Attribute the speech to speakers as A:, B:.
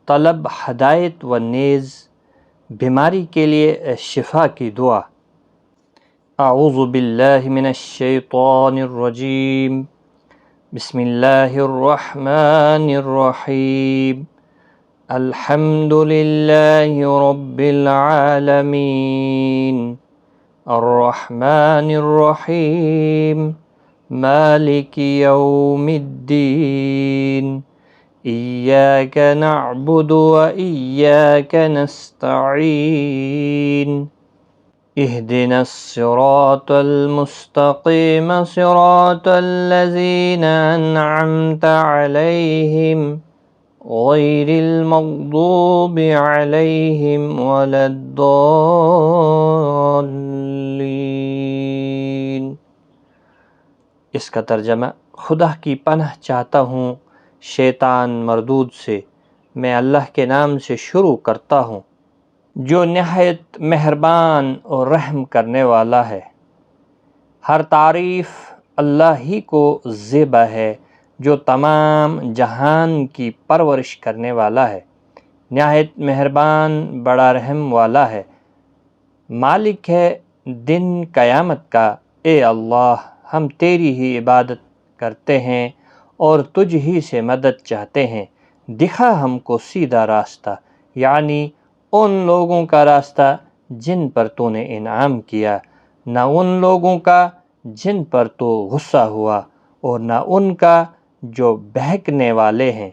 A: طلب ہدایت و نیز بیماری کے لیے شفا کی دعا۔ اعوذ باللہ من الشیطان الرجیم، بسم اللہ الرحمن الرحیم، الحمد للہ رب العالمین، الرحمن الرحیم، مالک یوم الدین، ایاک نعبد و ایاک نستعین، اہدنا الصراط المستقیم صراط الذین انعمت علیہم غیر المغضوب علیہم ولا الضالین۔ اس کا ترجمہ: خدا کی پناہ چاہتا ہوں شیطان مردود سے، میں اللہ کے نام سے شروع کرتا ہوں جو نہایت مہربان اور رحم کرنے والا ہے۔ ہر تعریف اللہ ہی کو زیبا ہے جو تمام جہان کی پرورش کرنے والا ہے، نہایت مہربان، بڑا رحم والا ہے، مالک ہے دن قیامت کا۔ اے اللہ، ہم تیری ہی عبادت کرتے ہیں اور تجھ ہی سے مدد چاہتے ہیں، دکھا ہم کو سیدھا راستہ، یعنی ان لوگوں کا راستہ جن پر تو نے انعام کیا، نہ ان لوگوں کا جن پر تو غصہ ہوا، اور نہ ان کا جو بہکنے والے ہیں۔